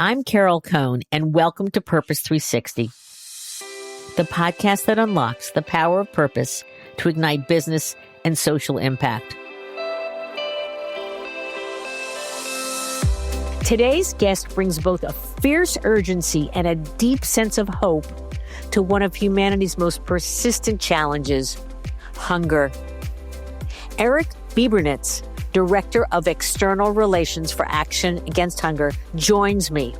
I'm Carol Cohn, and welcome to Purpose 360, the podcast that unlocks the power of purpose to ignite business and social impact. Today's guest brings both a fierce urgency and a deep sense of hope to one of humanity's most persistent challenges, hunger. Eric Bebernitz, Director of External Relations for Action Against Hunger, joins me.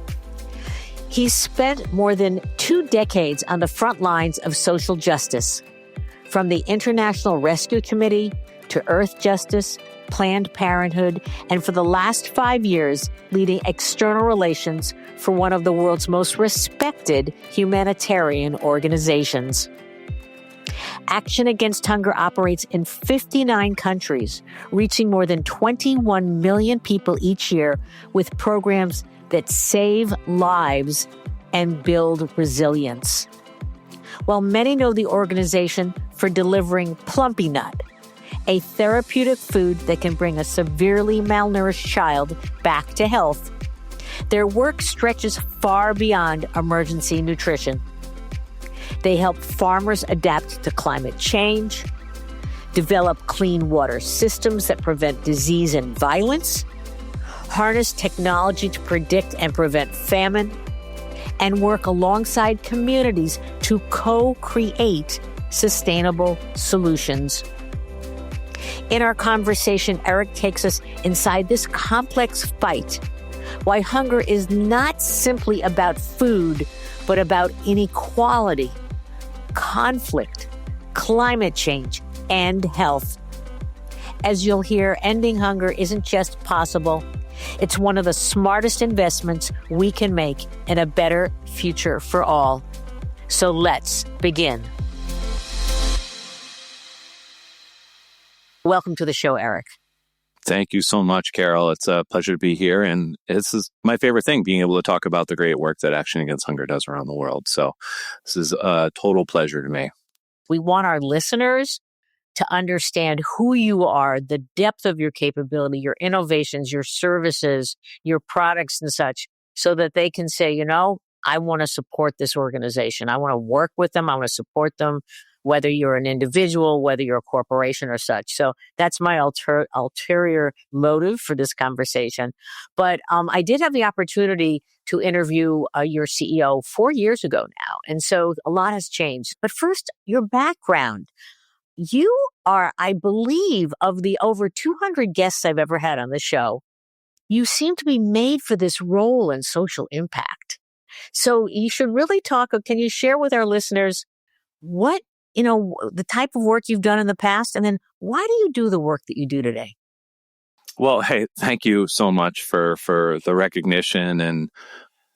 He's spent more than 2 decades on the front lines of social justice, from the International Rescue Committee to Earth Justice, Planned Parenthood, and for the last 5 years, leading external relations for one of the world's most respected humanitarian organizations. Action Against Hunger operates in 59 countries, reaching more than 21 million people each year with programs that save lives and build resilience. While many know the organization for delivering Plumpy'Nut, a therapeutic food that can bring a severely malnourished child back to health, their work stretches far beyond emergency nutrition. They help farmers adapt to climate change, develop clean water systems that prevent disease and violence, harness technology to predict and prevent famine, and work alongside communities to co-create sustainable solutions. In our conversation, Eric takes us inside this complex fight, why hunger is not simply about food, but about inequality, conflict, climate change, and health. As you'll hear, ending hunger isn't just possible, it's one of the smartest investments we can make in a better future for all. So let's begin. Welcome to the show, Eric. Thank you so much, Carol. It's a pleasure to be here. And this is my favorite thing, being able to talk about the great work that Action Against Hunger does around the world. So this is a total pleasure to me. We want our listeners to understand who you are, the depth of your capability, your innovations, your services, your products and such, so that they can say, you know, I want to support this organization. I want to work with them. I want to support them, whether you're an individual, whether you're a corporation or such. So that's my ulterior motive for this conversation. But I did have the opportunity to interview your CEO 4 years ago now. And so a lot has changed. But first, your background. You are, I believe, of the over 200 guests I've ever had on the show, you seem to be made for this role in social impact. So you should really talk. Can you share with our listeners what, the type of work you've done in the past, and then why do you do the work that you do today? Well, hey, thank you so much for the recognition. And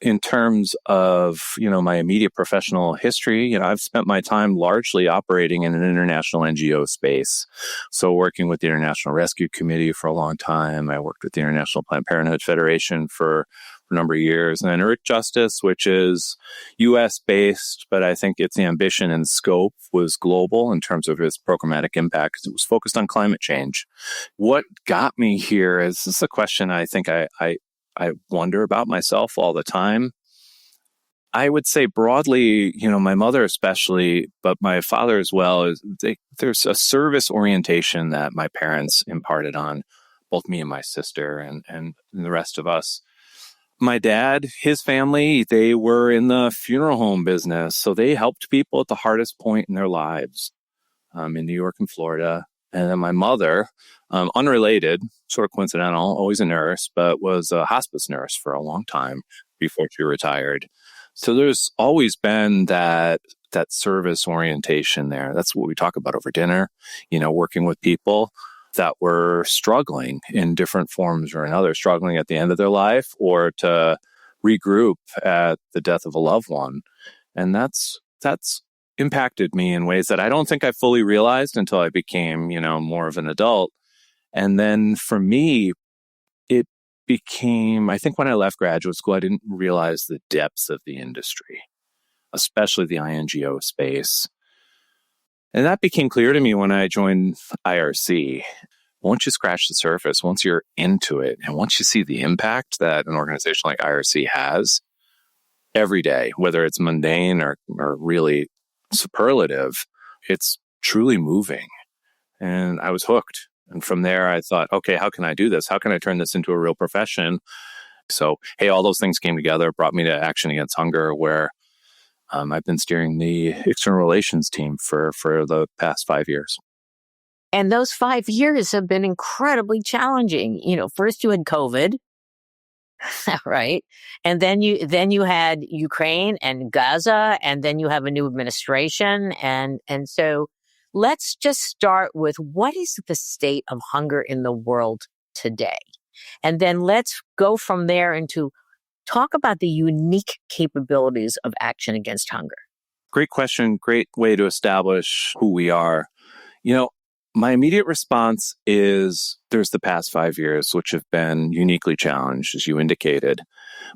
in terms of, my immediate professional history, I've spent my time largely operating in an international NGO space. So working with the International Rescue Committee for a long time. I worked with the International Planned Parenthood Federation for a number of years. And then Earth Justice, which is U.S.-based, but I think its ambition and scope was global in terms of its programmatic impact. It was focused on climate change. What got me here is, this is a question I think I wonder about myself all the time. I would say broadly, my mother especially, but my father as well, there's a service orientation that my parents imparted on both me and my sister and the rest of us. My dad, his family, they were in the funeral home business. So they helped people at the hardest point in their lives in New York and Florida. And then my mother, unrelated, sort of coincidental, always a nurse, but was a hospice nurse for a long time before she retired. So there's always been that service orientation there. That's what we talk about over dinner, working with people that were struggling in different forms or another, struggling at the end of their life or to regroup at the death of a loved one. And that's impacted me in ways that I don't think I fully realized until I became, more of an adult. And then for me, it became, I think when I left graduate school, I didn't realize the depths of the industry, especially the INGO space. And that became clear to me when I joined IRC. once you scratch the surface, once you're into it, and once you see the impact that an organization like IRC has every day, whether it's mundane or really superlative, it's truly moving. And I was hooked. And from there, I thought, okay, how can I do this? How can I turn this into a real profession? So, hey, all those things came together, brought me to Action Against Hunger, where I've been steering the external relations team for the past 5 years. And those 5 years have been incredibly challenging. First you had COVID, right? And then you had Ukraine and Gaza, and then you have a new administration. And so let's just start with, what is the state of hunger in the world today? And then let's go from there into talk about the unique capabilities of Action Against Hunger. Great question. Great way to establish who we are. My immediate response is there's the past 5 years, which have been uniquely challenged, as you indicated.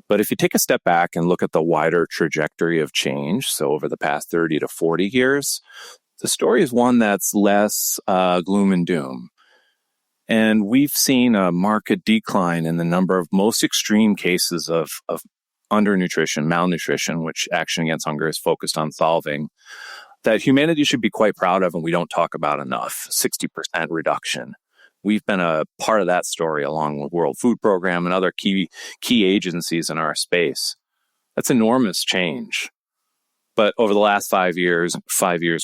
But if you take a step back and look at the wider trajectory of change, so over the past 30 to 40 years, the story is one that's less gloom and doom. And we've seen a marked decline in the number of most extreme cases of undernutrition, malnutrition, which Action Against Hunger is focused on solving, that humanity should be quite proud of, and we don't talk about enough. 60% reduction. We've been a part of that story along with World Food Program and other key agencies in our space. That's enormous change. But over the last 5 years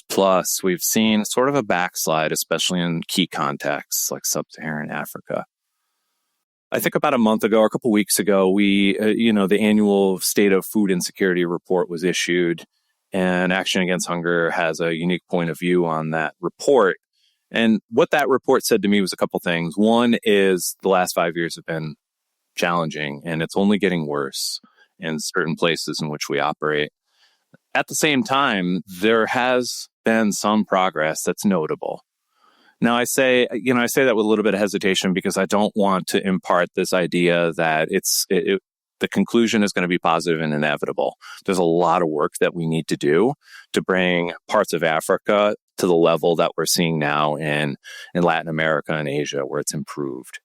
plus, we've seen sort of a backslide, especially in key contexts like sub-Saharan Africa. I think about a month ago or a couple of weeks ago, the annual State of Food Insecurity report was issued, and Action Against Hunger has a unique point of view on that report. And what that report said to me was a couple things. One is the last 5 years have been challenging, and it's only getting worse in certain places in which we operate. At the same time, there has been some progress that's notable. Now, I say that with a little bit of hesitation because I don't want to impart this idea that the conclusion is going to be positive and inevitable. There's a lot of work that we need to do to bring parts of Africa to the level that we're seeing now in Latin America and Asia, where it's improved.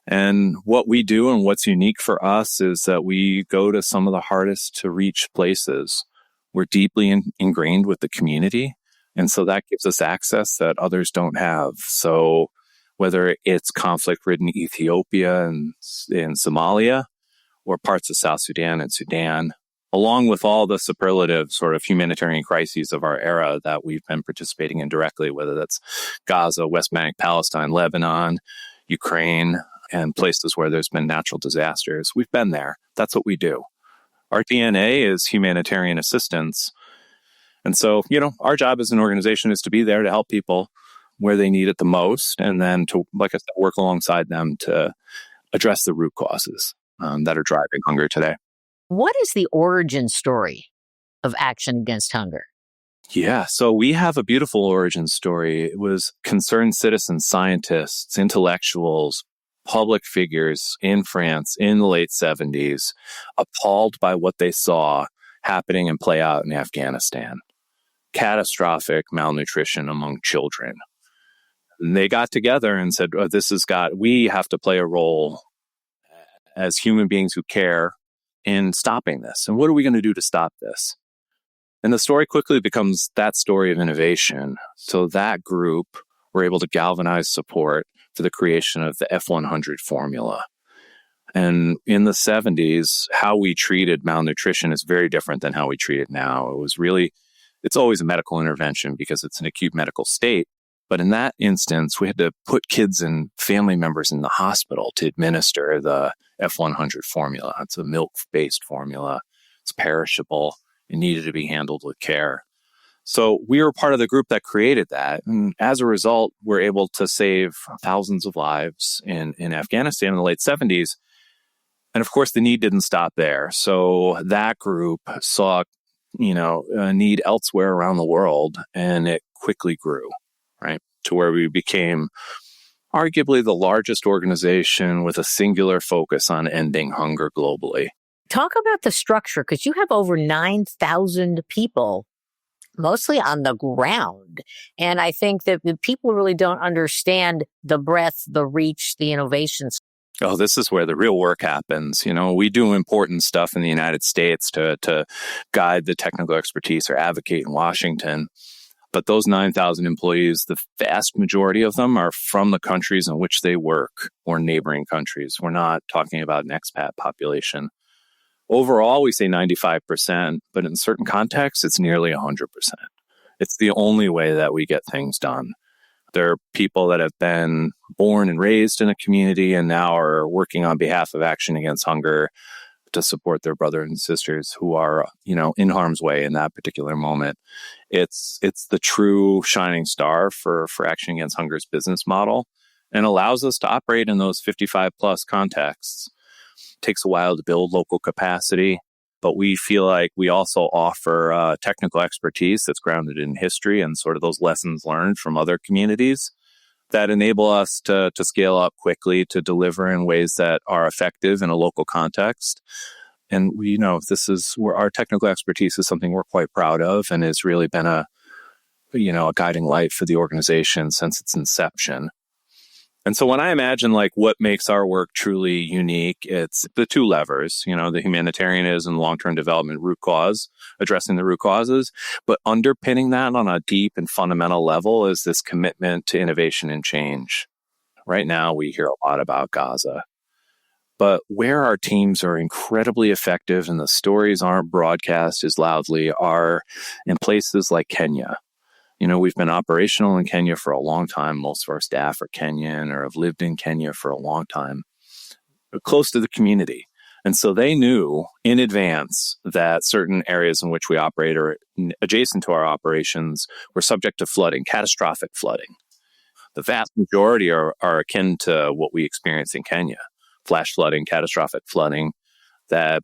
And what we do and what's unique for us is that we go to some of the hardest to reach places. We're deeply ingrained with the community. And so that gives us access that others don't have. So whether it's conflict-ridden Ethiopia and in Somalia, or parts of South Sudan and Sudan, along with all the superlative sort of humanitarian crises of our era that we've been participating in directly, whether that's Gaza, West Bank, Palestine, Lebanon, Ukraine, and places where there's been natural disasters. We've been there. That's what we do. Our DNA is humanitarian assistance. And so, our job as an organization is to be there to help people where they need it the most, and then to, like I said, work alongside them to address the root causes that are driving hunger today. What is the origin story of Action Against Hunger? Yeah, so we have a beautiful origin story. It was concerned citizens, scientists, intellectuals, public figures in France in the late 70s, appalled by what they saw happening and play out in Afghanistan. Catastrophic malnutrition among children. And they got together and said, we have to play a role as human beings who care in stopping this. And what are we going to do to stop this? And the story quickly becomes that story of innovation. So that group were able to galvanize support for the creation of the F100 formula. And in the 70s, how we treated malnutrition is very different than how we treat it now. It's always a medical intervention because it's an acute medical state. But in that instance, we had to put kids and family members in the hospital to administer the F100 formula. It's a milk-based formula. It's perishable. It needed to be handled with care. So we were part of the group that created that. And as a result, we're able to save thousands of lives in Afghanistan in the late 70s. And of course, the need didn't stop there. So that group saw, a need elsewhere around the world, and it quickly grew, right, to where we became arguably the largest organization with a singular focus on ending hunger globally. Talk about the structure, because you have over 9,000 people mostly on the ground. And I think that the people really don't understand the breadth, the reach, the innovations. Oh, this is where the real work happens. We do important stuff in the United States to guide the technical expertise or advocate in Washington. But those 9,000 employees, the vast majority of them are from the countries in which they work or neighboring countries. We're not talking about an expat population. Overall, we say 95%, but in certain contexts, it's nearly 100%. It's the only way that we get things done. There are people that have been born and raised in a community and now are working on behalf of Action Against Hunger to support their brothers and sisters who are, in harm's way in that particular moment. It's the true shining star for Action Against Hunger's business model and allows us to operate in those 55 plus contexts. It takes a while to build local capacity, but we feel like we also offer technical expertise that's grounded in history and sort of those lessons learned from other communities that enable us to scale up quickly to deliver in ways that are effective in a local context. And this is where our technical expertise is something we're quite proud of and has really been a guiding light for the organization since its inception. And so when I imagine what makes our work truly unique, it's the two levers, the humanitarianism and long-term development root cause, addressing the root causes. But underpinning that on a deep and fundamental level is this commitment to innovation and change. Right now, we hear a lot about Gaza. But where our teams are incredibly effective and the stories aren't broadcast as loudly are in places like Kenya. We've been operational in Kenya for a long time. Most of our staff are Kenyan or have lived in Kenya for a long time. We're close to the community. And so they knew in advance that certain areas in which we operate or adjacent to our operations were subject to flooding, catastrophic flooding. The vast majority are akin to what we experience in Kenya. Flash flooding, catastrophic flooding that,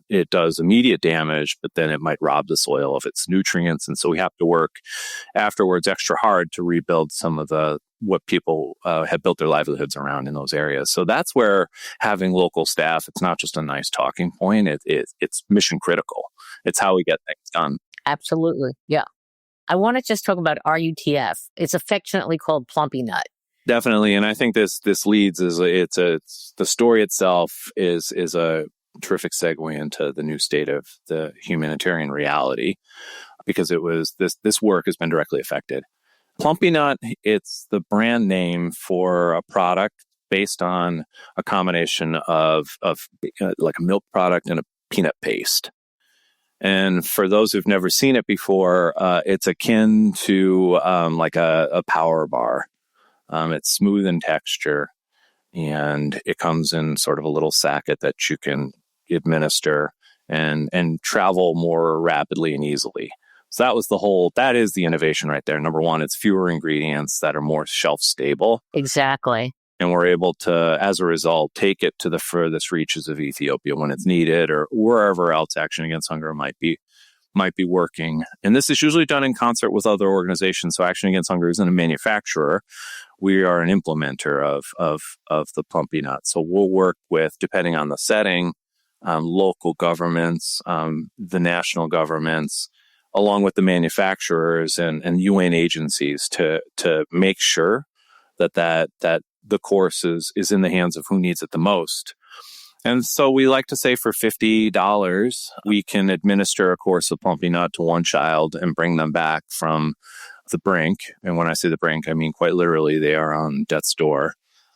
it does immediate damage, but then it might rob the soil of its nutrients. And so we have to work afterwards extra hard to rebuild some of what people had built their livelihoods around in those areas. So that's where having local staff, it's not just a nice talking point. It's mission critical. It's how we get things done. Absolutely. Yeah. I want to just talk about RUTF. It's affectionately called Plumpy'Nut. Definitely. And I think this leads the story itself is a terrific segue into the new state of the humanitarian reality, because it was this work has been directly affected. Plumpy'Nut, it's the brand name for a product based on a combination of like a milk product and a peanut paste. And for those who've never seen it before, it's akin to like a power bar. It's smooth in texture, and it comes in sort of a little sacket that you can administer and travel more rapidly and easily. So that is the innovation right there. Number one, it's fewer ingredients that are more shelf stable. Exactly. And we're able to, as a result, take it to the furthest reaches of Ethiopia when it's needed, or wherever else Action Against Hunger might be working. And this is usually done in concert with other organizations. So Action Against Hunger isn't a manufacturer. We are an implementer of the Plumpy'Nut. So we'll work with, depending on the setting, local governments, the national governments, along with the manufacturers and UN agencies to make sure that the course is in the hands of who needs it the most. And so we like to say for $50, we can administer a course of Plumpy'Nut to one child and bring them back from the brink. And when I say the brink, I mean quite literally they are on death's door,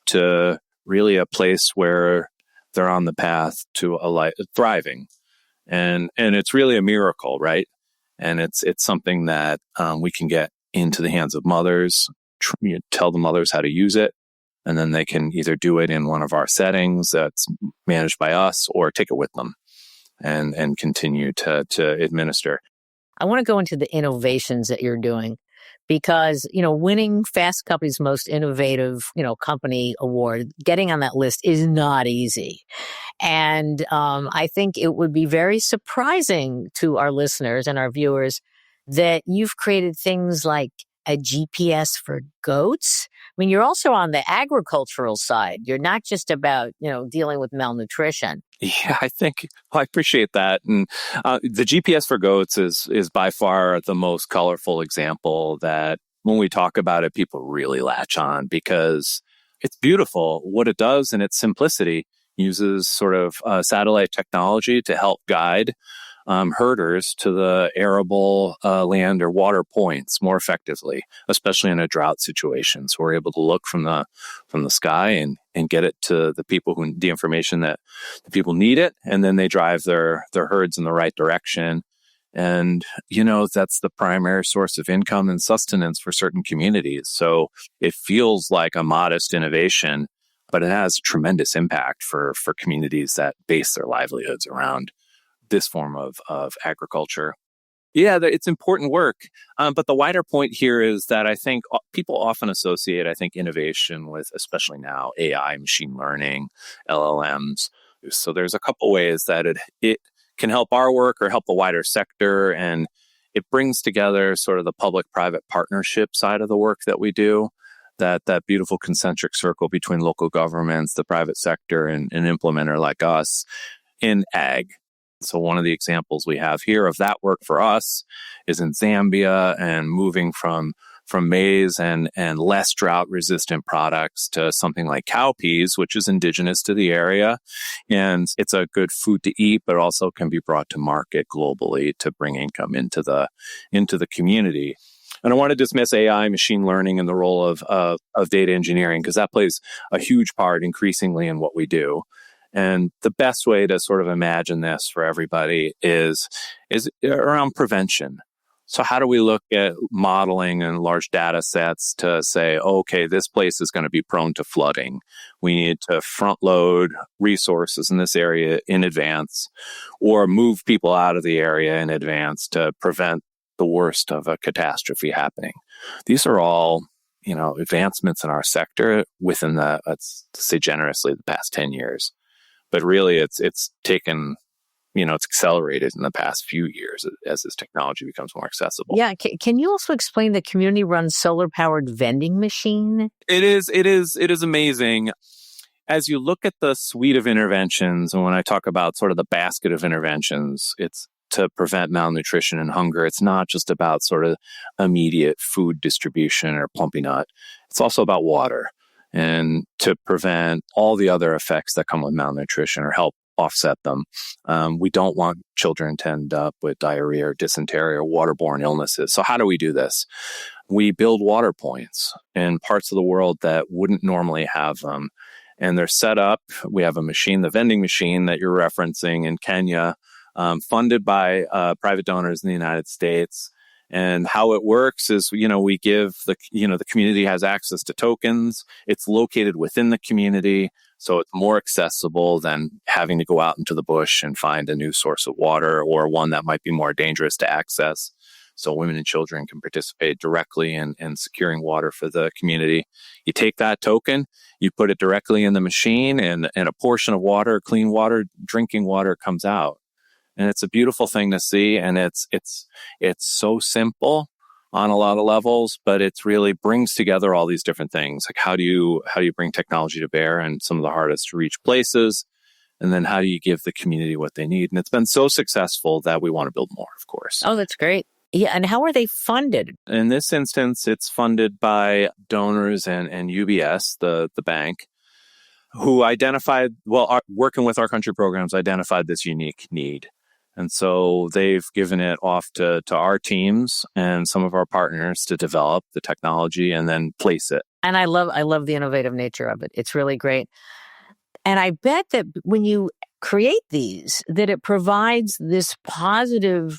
to really a place where they're on the path to a life thriving. And it's really a miracle, right? And it's something that we can get into the hands of mothers, tell the mothers how to use it, and then they can either do it in one of our settings that's managed by us or take it with them and continue to administer. I want to go into the innovations that you're doing, because, winning Fast Company's most innovative, company award, getting on that list is not easy. And I think it would be very surprising to our listeners and our viewers that you've created things like a GPS for goats. I mean, you're also on the agricultural side. You're not just about, dealing with malnutrition. Yeah, I appreciate that. And the GPS for goats is by far the most colorful example that when we talk about it, people really latch on because it's beautiful. What it does in its simplicity uses sort of satellite technology to help guide herders to the arable land or water points more effectively, especially in a drought situation. So we're able to look from the sky and get it to the people who the information that the people need it, and then they drive their herds in the right direction. And that's the primary source of income and sustenance for certain communities. So it feels like a modest innovation, but it has tremendous impact for communities that base their livelihoods around this form of agriculture. Yeah, it's important work. But the wider point here is that I think people often associate, innovation with, especially now, AI, machine learning, LLMs. So there's a couple ways that it can help our work or help the wider sector. And it brings together sort of the public-private partnership side of the work that we do, that beautiful concentric circle between local governments, the private sector, and an implementer like us in ag. So one of the examples we have here of that work for us is in Zambia, and moving from maize and less drought resistant products to something like cowpeas, which is indigenous to the area. And it's a good food to eat, but also can be brought to market globally to bring income into the community. And I want to dismiss AI, machine learning, and the role of data engineering, because that plays a huge part increasingly in what we do. And the best way to sort of imagine this for everybody is around prevention. So how do we look at modeling and large data sets to say, okay, this place is going to be prone to flooding. We need to front load resources in this area in advance, or move people out of the area in advance to prevent the worst of a catastrophe happening. These are all, advancements in our sector within let's say generously, the past 10 years. But really, it's taken, it's accelerated in the past few years as this technology becomes more accessible. Yeah. Can you also explain the community-run solar-powered vending machine? It is amazing. As you look at the suite of interventions, and when I talk about sort of the basket of interventions, it's to prevent malnutrition and hunger. It's not just about sort of immediate food distribution or Plumpy'Nut. It's also about water, and to prevent all the other effects that come with malnutrition or help offset them. We don't want children to end up with diarrhea or dysentery or waterborne illnesses. So how do we do this? We build water points in parts of the world that wouldn't normally have them. And they're set up. We have a machine, the vending machine that you're referencing in Kenya, funded by private donors in the United States. And how it works is, we give the community has access to tokens. It's located within the community, so it's more accessible than having to go out into the bush and find a new source of water, or one that might be more dangerous to access. So women and children can participate directly in securing water for the community. You take that token, you put it directly in the machine, and a portion of water, clean water, drinking water, comes out. And it's a beautiful thing to see, and it's so simple on a lot of levels, but it really brings together all these different things. Like how do you bring technology to bear in some of the hardest to reach places, and then how do you give the community what they need? And it's been so successful that we want to build more, of course. Oh, that's great. Yeah, and how are they funded? In this instance, it's funded by donors and UBS, the bank, who identified, working with our country programs, identified this unique need. And so they've given it off to our teams and some of our partners to develop the technology and then place it. And I love the innovative nature of it. It's really great. And I bet that when you create these, that it provides this positive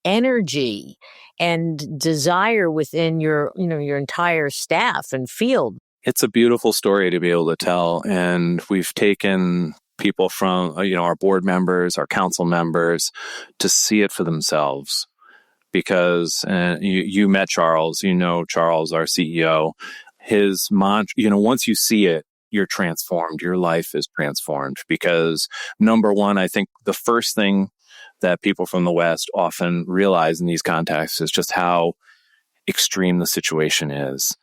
energy and desire within your entire staff and field. It's a beautiful story to be able to tell. And we've taken people from, our board members, our council members, to see it for themselves. Because you met Charles, Charles, our CEO, his mantra, once you see it, you're transformed. Your life is transformed. Because number one, I think the first thing that people from the West often realize in these contexts is just how extreme the situation is.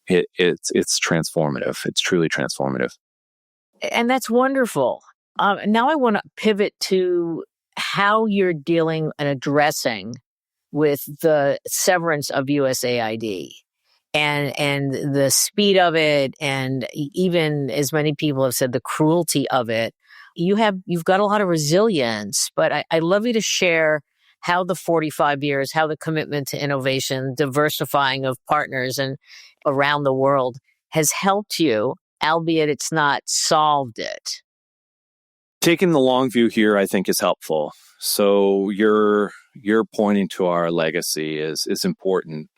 It's transformative. It's truly transformative. And that's wonderful. Now I want to pivot to how you're dealing and addressing with the severance of USAID and the speed of it, and even as many people have said, the cruelty of it. You've got a lot of resilience, but I'd love you to share how the 45 years, how the commitment to innovation, diversifying of partners and around the world has helped you, albeit it's not solved it. Taking the long view here, I think, is helpful. So you're pointing to our legacy is important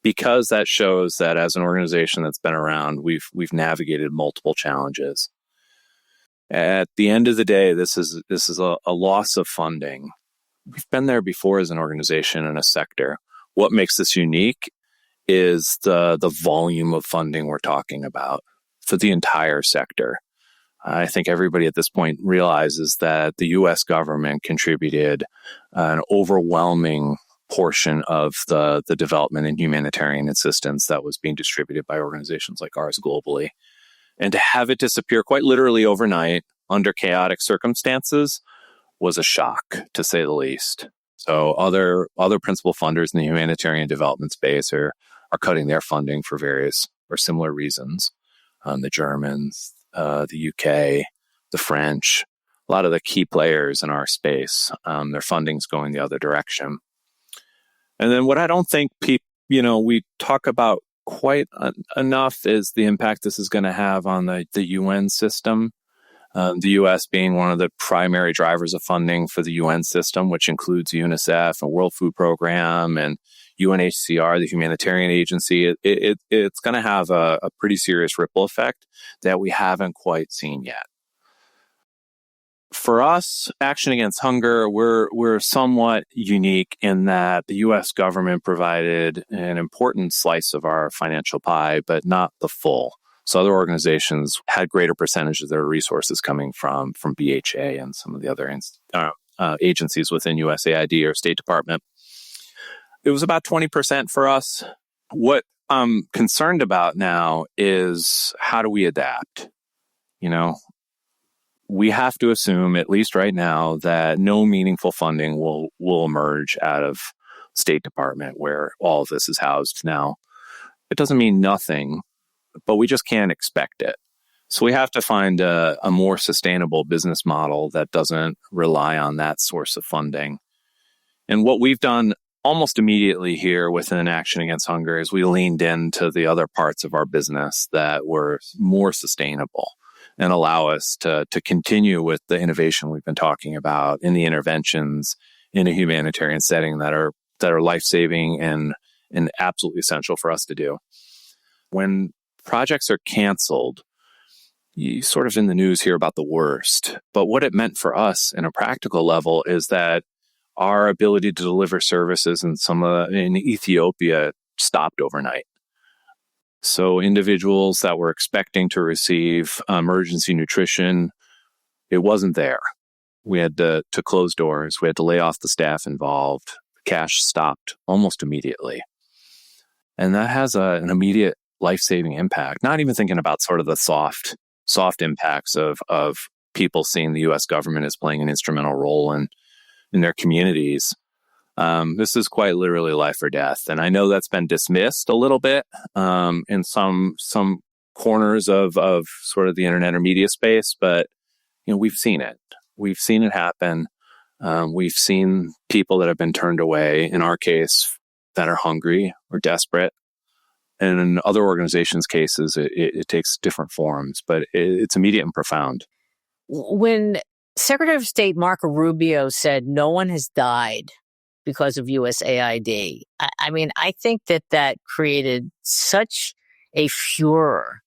because that shows that as an organization that's been around, we've navigated multiple challenges. At the end of the day, this is a loss of funding. We've been there before as an organization and a sector. What makes this unique is the volume of funding we're talking about for the entire sector. I think everybody at this point realizes that the U.S. government contributed an overwhelming portion of the development and humanitarian assistance that was being distributed by organizations like ours globally. And to have it disappear quite literally overnight under chaotic circumstances was a shock, to say the least. So other principal funders in the humanitarian development space are cutting their funding for various or similar reasons. The Germans, the UK, the French, a lot of the key players in our space, their funding's going the other direction. And then what I don't think we talk about quite enough is the impact this is going to have on the UN system. The U.S. being one of the primary drivers of funding for the UN system, which includes UNICEF and World Food Program and UNHCR, the humanitarian agency. It's going to have a pretty serious ripple effect that we haven't quite seen yet. For us, Action Against Hunger, we're somewhat unique in that the U.S. government provided an important slice of our financial pie, but not the full. So other organizations had greater percentage of their resources coming from BHA and some of the other agencies within USAID or State Department. It was about 20% for us. What I'm concerned about now is how do we adapt? We have to assume, at least right now, that no meaningful funding will emerge out of State Department where all of this is housed now. It doesn't mean nothing, but we just can't expect it. So we have to find a more sustainable business model that doesn't rely on that source of funding. And what we've done almost immediately here within Action Against Hunger is we leaned into the other parts of our business that were more sustainable and allow us to continue with the innovation we've been talking about in the interventions in a humanitarian setting that are life-saving and absolutely essential for us to do. When projects are canceled, you sort of in the news hear about the worst. But what it meant for us in a practical level is that our ability to deliver services in Ethiopia stopped overnight. So individuals that were expecting to receive emergency nutrition, it wasn't there. We had to close doors. We had to lay off the staff involved. Cash stopped almost immediately. And that has an immediate life-saving impact, not even thinking about sort of the soft impacts of people seeing the U.S. government as playing an instrumental role in their communities. This is quite literally life or death. And I know that's been dismissed a little bit in some corners of sort of the internet or media space, but we've seen it. We've seen it happen. We've seen people that have been turned away, in our case, that are hungry or desperate. And in other organizations' cases, it takes different forms, but it's immediate and profound. When Secretary of State Marco Rubio said no one has died because of USAID, I think that created such a furor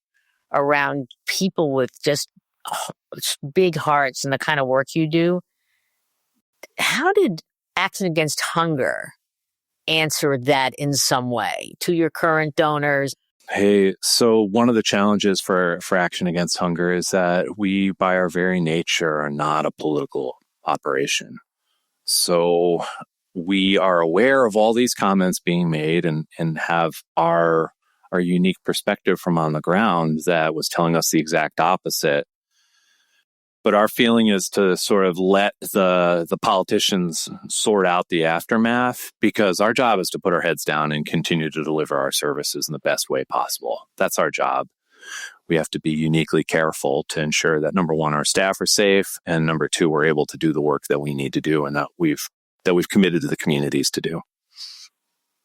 around people with just big hearts and the kind of work you do. How did Action Against Hunger answer that in some way to your current donors? Hey, so one of the challenges for Action Against Hunger is that we, by our very nature, are not a political operation. So we are aware of all these comments being made and have our unique perspective from on the ground that was telling us the exact opposite. But our feeling is to sort of let the politicians sort out the aftermath, because our job is to put our heads down and continue to deliver our services in the best way possible. That's our job. We have to be uniquely careful to ensure that, number one, our staff are safe, and number two, we're able to do the work that we need to do and that we've committed to the communities to do.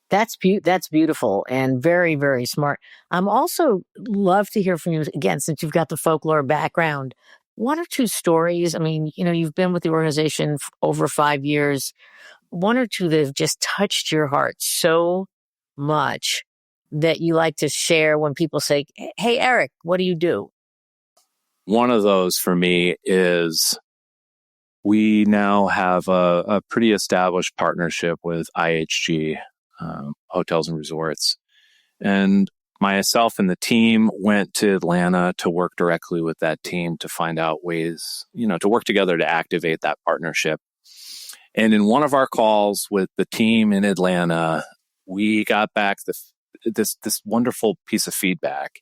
That's beautiful and very, very smart. I'm also love to hear from you again, since you've got the folklore background. One or two stories. I mean, you've been with the organization for over 5 years. One or two that have just touched your heart so much that you like to share when people say, "Hey, Eric, what do you do?" One of those for me is we now have a pretty established partnership with IHG, Hotels and Resorts. And myself and the team went to Atlanta to work directly with that team to find out ways, to work together to activate that partnership. And in one of our calls with the team in Atlanta, we got back this wonderful piece of feedback,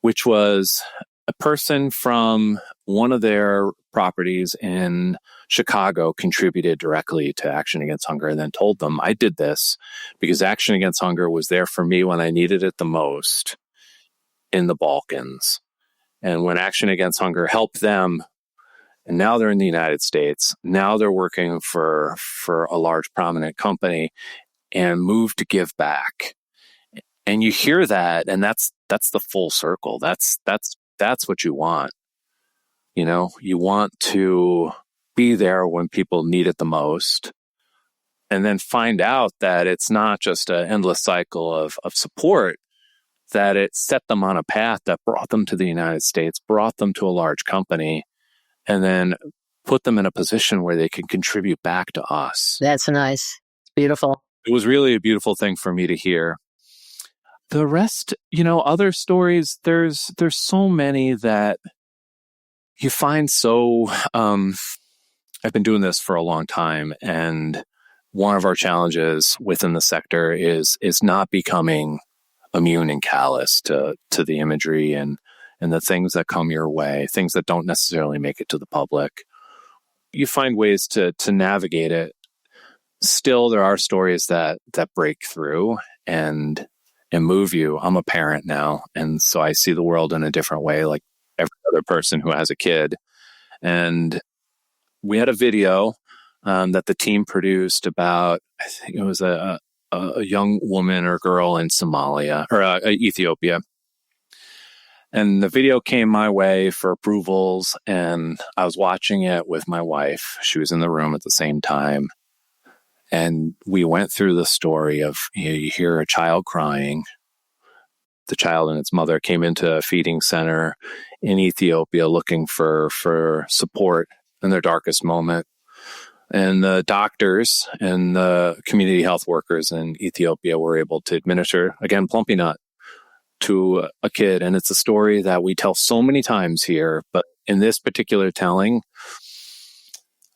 which was a person from one of their properties in Chicago contributed directly to Action Against Hunger and then told them, "I did this because Action Against Hunger was there for me when I needed it the most in the Balkans. And when Action Against Hunger helped them, and now they're in the United States, now they're working for a large prominent company and moved to give back." And you hear that, and that's the full circle. That's what you want. You want to be there when people need it the most, and then find out that it's not just an endless cycle of support, that it set them on a path that brought them to the United States, brought them to a large company, and then put them in a position where they can contribute back to us. That's nice. It's beautiful. It was really a beautiful thing for me to hear. The rest, other stories, there's so many that you find so, I've been doing this for a long time, and one of our challenges within the sector is not becoming immune and callous to the imagery and the things that come your way, things that don't necessarily make it to the public. You find ways to navigate it. Still, there are stories that break through and move you. I'm a parent now, and so I see the world in a different way, like every other person who has a kid. And we had a video that the team produced about, I think it was a young woman or girl in Somalia or Ethiopia. And the video came my way for approvals, and I was watching it with my wife. She was in the room at the same time. And we went through the story of, you hear a child crying. The child and its mother came into a feeding center in Ethiopia looking for support in their darkest moment. And the doctors and the community health workers in Ethiopia were able to administer, again, Plumpy'Nut to a kid. And it's a story that we tell so many times here, but in this particular telling,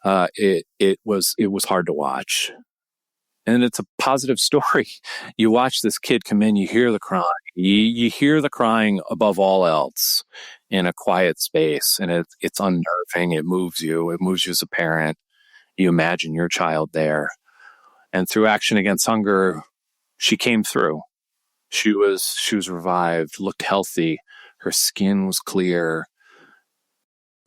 it was hard to watch. And it's a positive story. You watch this kid come in, you hear the crying. You hear the crying above all else in a quiet space. And it's unnerving. It moves you. It moves you as a parent. You imagine your child there. And through Action Against Hunger, she came through. She was revived, looked healthy. Her skin was clear.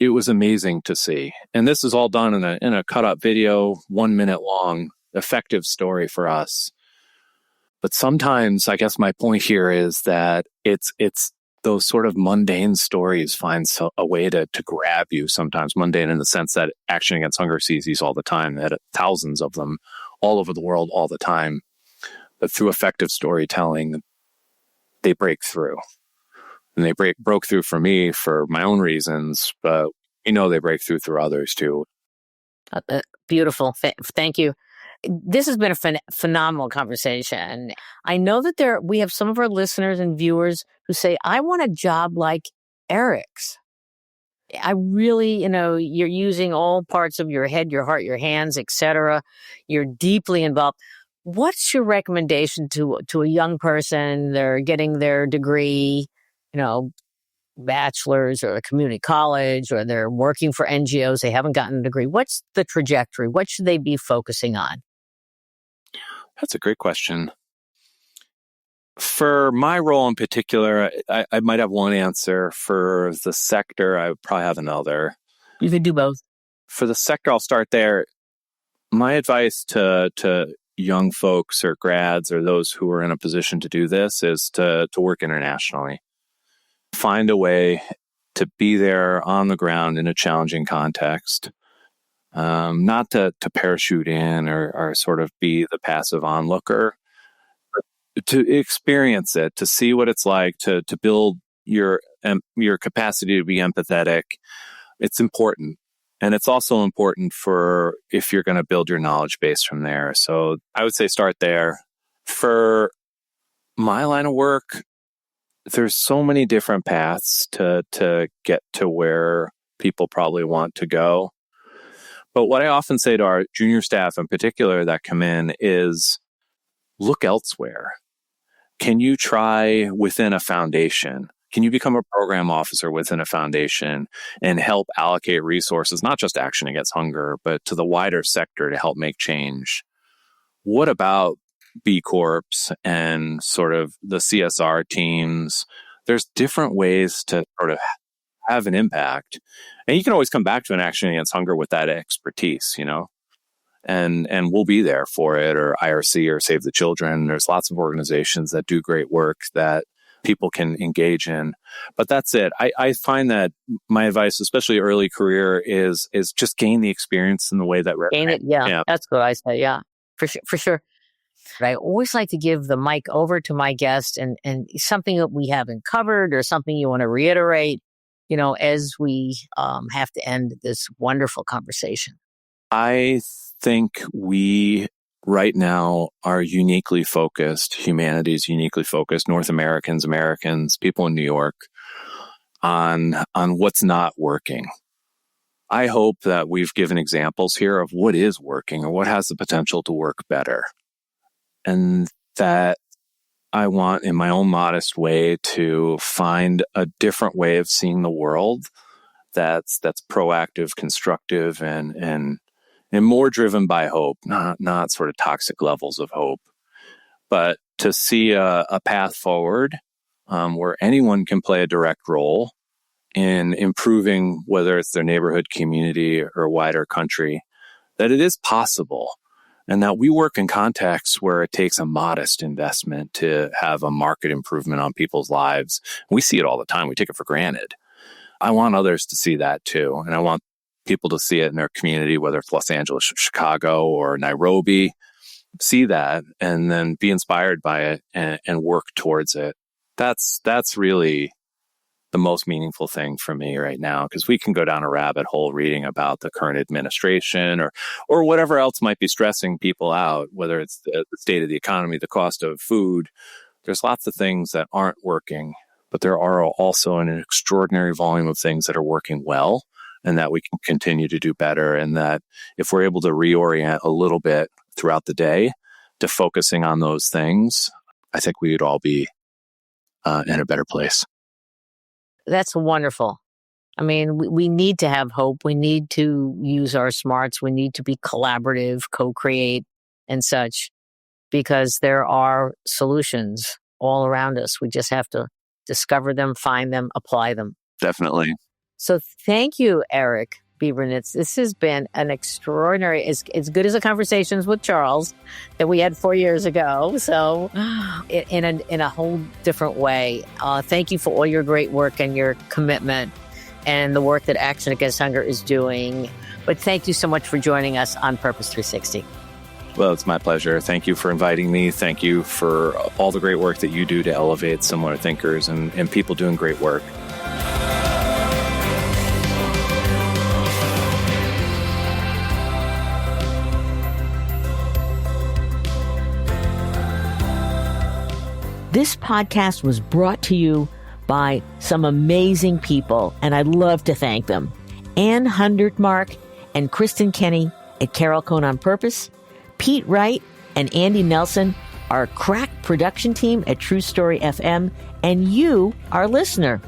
It was amazing to see. And this is all done in a cut up video, 1 minute long, effective story for us. But sometimes, I guess my point here is that it's those sort of mundane stories find a way to grab you sometimes. Mundane in the sense that Action Against Hunger sees these all the time, that thousands of them all over the world all the time. But through effective storytelling, they break through. And they broke through for me for my own reasons, but they break through others too. Beautiful. Thank you. This has been a phenomenal conversation. I know that we have some of our listeners and viewers who say, "I want a job like Eric's." I really, you're using all parts of your head, your heart, your hands, etc. You're deeply involved. What's your recommendation to a young person? They're getting their degree, bachelor's or a community college, or they're working for NGOs, they haven't gotten a degree. What's the trajectory? What should they be focusing on? That's a great question. For my role in particular, I might have one answer. For the sector, I would probably have another. You can do both. For the sector, I'll start there. My advice to young folks or grads or those who are in a position to do this is to work internationally. Find a way to be there on the ground in a challenging context. Not to parachute in or sort of be the passive onlooker, but to experience it, to see what it's like, to build your capacity to be empathetic. It's important. And it's also important for if you're going to build your knowledge base from there. So I would say start there. For my line of work, there's so many different paths to get to where people probably want to go. But what I often say to our junior staff in particular that come in is look elsewhere. Can you try within a foundation? Can you become a program officer within a foundation and help allocate resources, not just Action Against Hunger, but to the wider sector to help make change? What about B Corps and sort of the CSR teams? There's different ways to sort of have an impact. And you can always come back to an Action Against Hunger with that expertise, and we'll be there for it, or IRC or Save the Children. There's lots of organizations that do great work that people can engage in. But that's it. I find that my advice, especially early career, is just gain the experience in the way that gain it. Yeah, that's what I say. Yeah, for sure. I always like to give the mic over to my guest and something that we haven't covered or something you want to reiterate, as we have to end this wonderful conversation. I think we right now are uniquely focused, humanity is uniquely focused, North Americans, people in New York, on what's not working. I hope that we've given examples here of what is working or what has the potential to work better. And that I want, in my own modest way, to find a different way of seeing the world that's proactive, constructive, and more driven by hope, not sort of toxic levels of hope, but to see a path forward where anyone can play a direct role in improving, whether it's their neighborhood, community, or wider country, that it is possible. And that we work in contexts where it takes a modest investment to have a market improvement on people's lives. We see it all the time. We take it for granted. I want others to see that too. And I want people to see it in their community, whether it's Los Angeles, Chicago, or Nairobi, see that and then be inspired by it and work towards it. That's really the most meaningful thing for me right now, because we can go down a rabbit hole reading about the current administration or whatever else might be stressing people out, whether it's the state of the economy, the cost of food. There's lots of things that aren't working, but there are also an extraordinary volume of things that are working well and that we can continue to do better. And that if we're able to reorient a little bit throughout the day to focusing on those things, I think we would all be in a better place. That's wonderful. I mean, we need to have hope. We need to use our smarts. We need to be collaborative, co-create, and such, because there are solutions all around us. We just have to discover them, find them, apply them. Definitely. So thank you, Eric Bebernitz. This has been an extraordinary, as good as the conversations with Charles that we had 4 years ago. So in a whole different way. Thank you for all your great work and your commitment and the work that Action Against Hunger is doing. But thank you so much for joining us on Purpose 360. Well, it's my pleasure. Thank you for inviting me. Thank you for all the great work that you do to elevate similar thinkers and people doing great work. This podcast was brought to you by some amazing people, and I'd love to thank them. Ann Hundertmark and Kristen Kenny at Carol Cone on Purpose, Pete Wright and Andy Nelson, our crack production team at True Story FM, and you, our listener.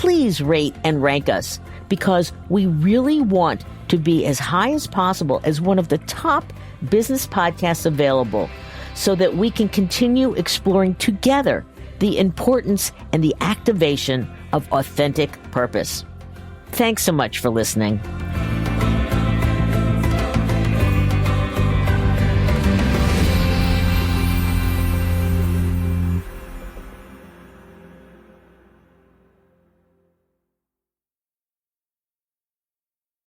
please rate and rank us, because we really want to be as high as possible as one of the top business podcasts available, so that we can continue exploring together the importance and the activation of authentic purpose. Thanks so much for listening.